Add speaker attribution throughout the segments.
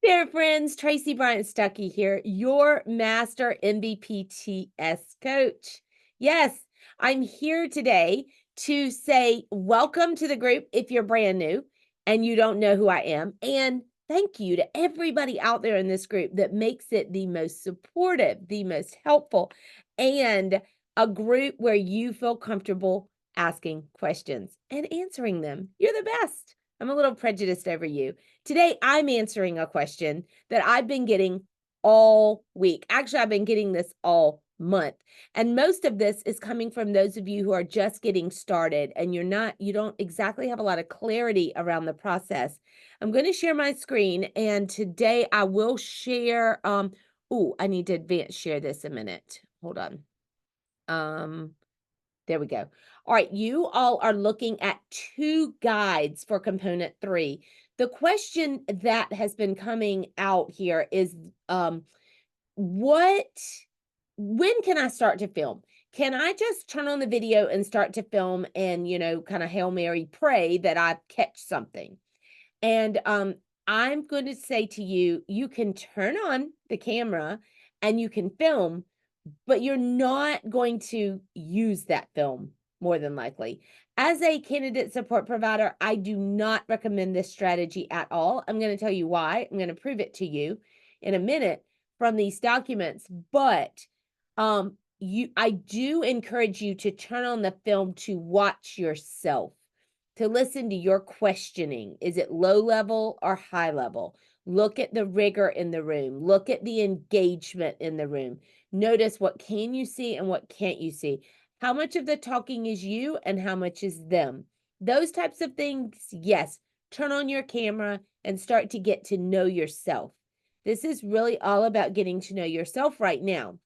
Speaker 1: There, friends. Tracey Bryant Stuckey here, your master NBPTS coach. Yes, I'm here today to say welcome to the group if you're brand new and you don't know who I am. And thank you to everybody out there in this group that makes it the most supportive, the most helpful, and a group where you feel comfortable asking questions and answering them. You're the best. I'm a little prejudiced over you. Today, I'm answering a question that I've been getting all week. Actually, I've been getting this all month. And most of this is coming from those of you who are just getting started and you don't exactly have a lot of clarity around the process. I'm going to share my screen, and today I will share I need to advance share this a minute. Hold on. Um there we go. All right, you all are looking at two guides for component 3. The question that has been coming out here is what when can I start to film? Can I just turn on the video and start to film and, kind of Hail Mary pray that I catch something? And I'm going to say to you, you can turn on the camera and you can film, but you're not going to use that film more than likely. As a candidate support provider, I do not recommend this strategy at all. I'm going to tell you why. I'm going to prove it to you in a minute from these documents, but I do encourage you to turn on the film to watch yourself, to listen to your questioning. Is it low level or high level? Look at the rigor in the room. Look at the engagement in the room. Notice what can you see and what can't you see. How much of the talking is you and how much is them? Those types of things, yes. Turn on your camera and start to get to know yourself. This is really all about getting to know yourself right now.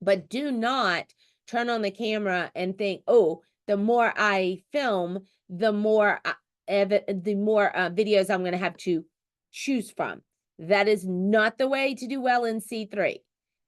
Speaker 1: But do not turn on the camera and think, oh, the more I film, the more videos I'm going to have to choose from. That is not the way to do well in C3.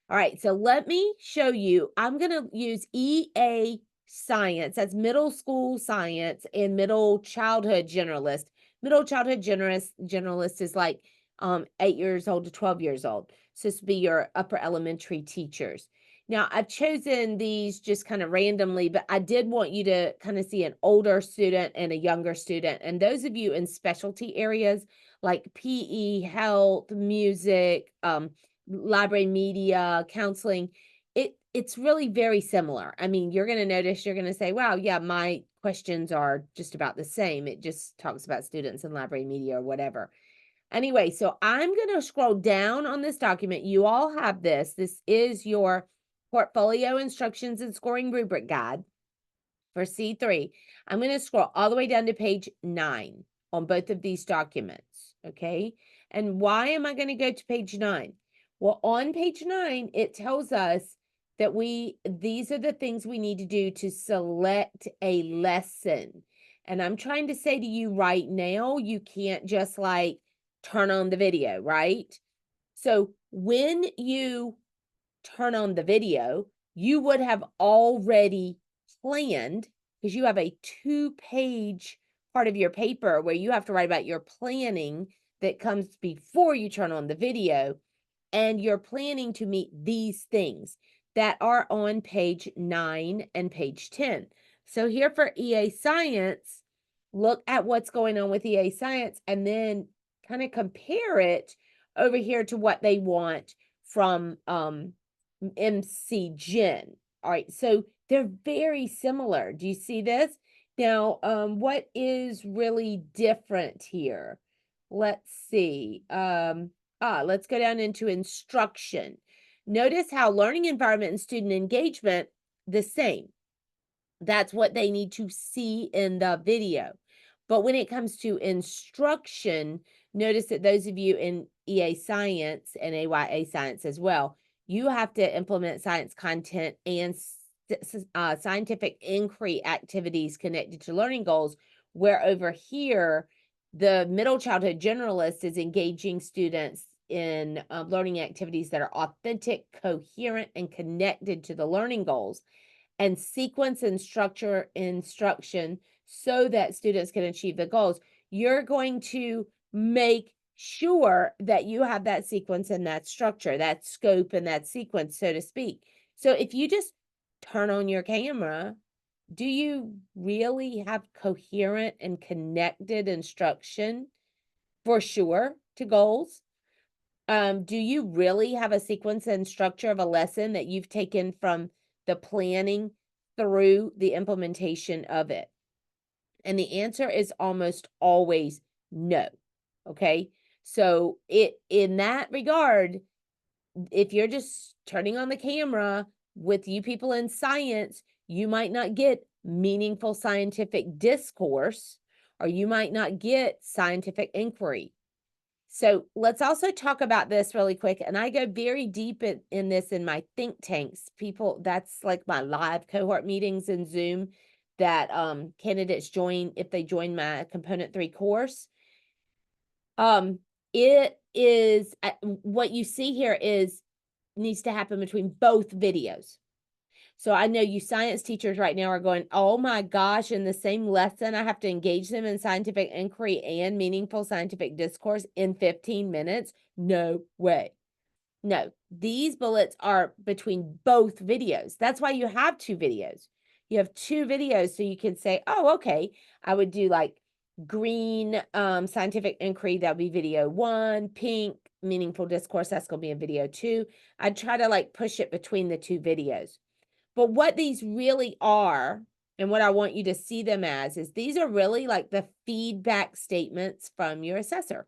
Speaker 1: All right, so let me show you. I'm going to use EA Science. That's middle school science and middle childhood generalist. Middle childhood generalist is like 8 years old to 12 years old. So this would be your upper elementary teachers. Now, I've chosen these just kind of randomly, but I did want you to kind of see an older student and a younger student. And those of you in specialty areas like PE, health, music, library media, counseling, it's really very similar. I mean, you're going to notice, you're going to say, wow, yeah, my questions are just about the same. It just talks about students in library media or whatever. Anyway, so I'm going to scroll down on this document. You all have this. This is your portfolio instructions and scoring rubric guide for C3. I'm going to scroll all the way down to page 9 on both of these documents. Okay. And why am I going to go to page 9? Well, on page 9, it tells us that these are the things we need to do to select a lesson. And I'm trying to say to you right now, you can't just like turn on the video, right? So when you turn on the video, you would have already planned, because you have a 2-page part of your paper where you have to write about your planning that comes before you turn on the video. And you're planning to meet these things that are on page 9 and page 10. So here for EA Science, look at what's going on with EA Science and then kind of compare it over here to what they want from MC Gen. All right, so they're very similar. Do you see this? Now, what is really different here? Let's see. Let's go down into instruction. Notice how learning environment and student engagement, the same. That's what they need to see in the video. But when it comes to instruction, notice that those of you in EA Science and AYA Science as well, you have to implement science content and scientific inquiry activities connected to learning goals, where over here, the middle childhood generalist is engaging students in learning activities that are authentic, coherent, and connected to the learning goals, and sequence and structure instruction so that students can achieve the goals. You're going to make sure that you have that sequence and that structure, that scope and that sequence, so to speak. So if you just turn on your camera, do you really have coherent and connected instruction for sure to goals? Do you really have a sequence and structure of a lesson that you've taken from the planning through the implementation of it? And the answer is almost always no. Okay. So in that regard, if you're just turning on the camera with you people in science, you might not get meaningful scientific discourse, or you might not get scientific inquiry. So let's also talk about this really quick. And I go very deep in this in my think tanks. People, that's like my live cohort meetings in Zoom that candidates join if they join my component 3 course. It is what you see here is needs to happen between both videos. So I know you science teachers right now are going, oh my gosh, in the same lesson, I have to engage them in scientific inquiry and meaningful scientific discourse in 15 minutes. No way. No, these bullets are between both videos. That's why you have 2 videos. You have 2 videos so you can say, oh, okay, I would do like green scientific inquiry, that would be video 1, pink meaningful discourse, that's going to be in video 2. I'd try to like push it between the 2 videos. But what these really are, and what I want you to see them as, is these are really like the feedback statements from your assessor.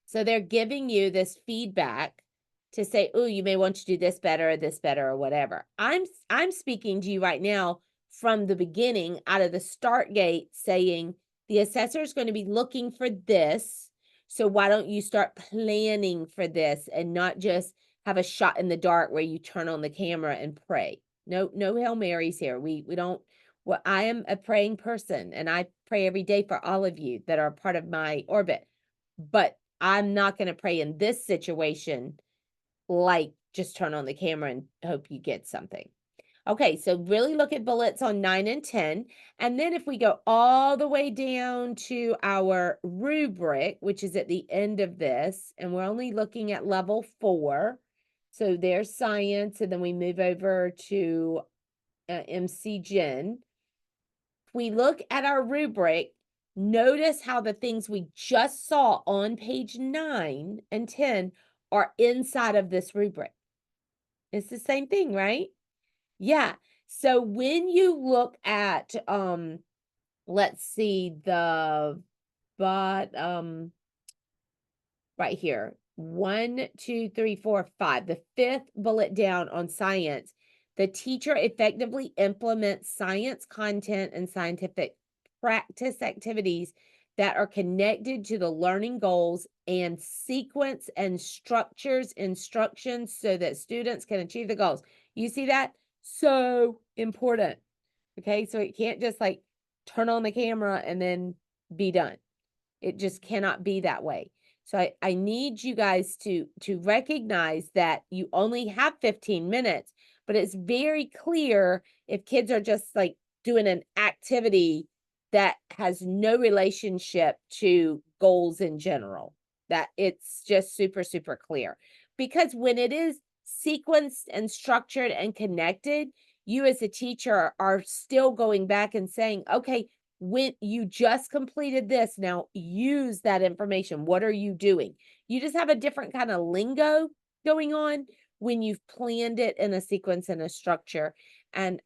Speaker 1: So they're giving you this feedback to say, oh, you may want to do this better, or whatever. I'm speaking to you right now from the beginning, out of the start gate, saying the assessor is going to be looking for this. So why don't you start planning for this and not just have a shot in the dark where you turn on the camera and pray? No Hail Marys here. We don't. Well, I am a praying person, and I pray every day for all of you that are part of my orbit. But I'm not going to pray in this situation like just turn on the camera and hope you get something. Okay, so really look at bullets on 9 and 10. And then if we go all the way down to our rubric, which is at the end of this, and we're only looking at level 4. So there's science, and then we move over to MC Gen. If we look at our rubric, notice how the things we just saw on page 9 and 10 are inside of this rubric. It's the same thing, right? Yeah. So when you look at, let's see, the right here, 1, 2, 3, 4, 5, the 5th bullet down on science, the teacher effectively implements science content and scientific practice activities that are connected to the learning goals and sequence and structures instructions so that students can achieve the goals. You see that? So important. Okay, so it can't just like turn on the camera and then be done. It just cannot be that way. So I need you guys to recognize that you only have 15 minutes, but it's very clear if kids are just like doing an activity that has no relationship to goals in general, that it's just super, super clear. Because when it is sequenced and structured and connected, you as a teacher are still going back and saying, okay, when you just completed this, now use that information. What are you doing? You just have a different kind of lingo going on when you've planned it in a sequence and a structure. And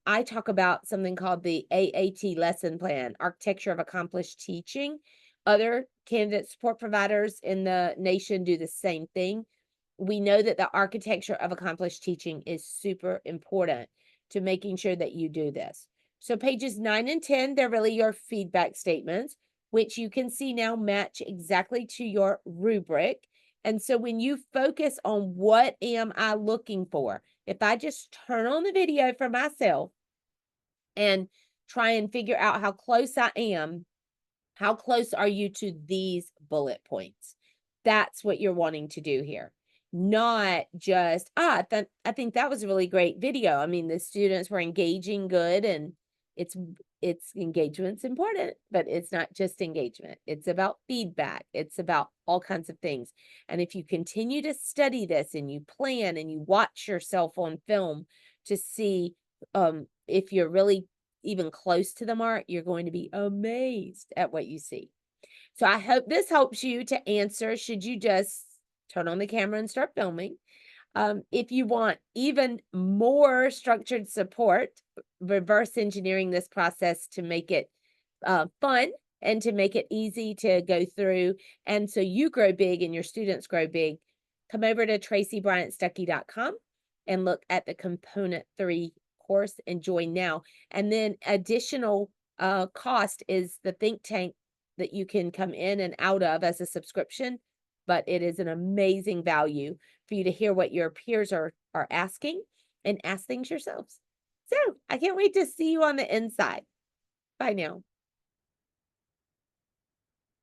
Speaker 1: I talk about something called the AAT lesson plan, Architecture of Accomplished Teaching. Other candidate support providers in the nation do the same thing. We know that the architecture of accomplished teaching is super important to making sure that you do this. So pages 9 and 10, they're really your feedback statements, which you can see now match exactly to your rubric. And so when you focus on what am I looking for, if I just turn on the video for myself and try and figure out how close I am, how close are you to these bullet points? That's what you're wanting to do here. Not just, I think that was a really great video. I mean, the students were engaging good and It's engagement's important, but it's not just engagement. It's about feedback. It's about all kinds of things. And if you continue to study this and you plan and you watch yourself on film to see if you're really even close to the mark, you're going to be amazed at what you see. So I hope this helps you to answer. Should you just turn on the camera and start filming? If you want even more structured support, reverse engineering this process to make it fun and to make it easy to go through. And so you grow big and your students grow big, come over to traceybryantstuckey.com and look at the component 3 course and join now. And then additional cost is the think tank that you can come in and out of as a subscription, but it is an amazing value for you to hear what your peers are asking and ask things yourselves. So I can't wait to see you on the inside. Bye now.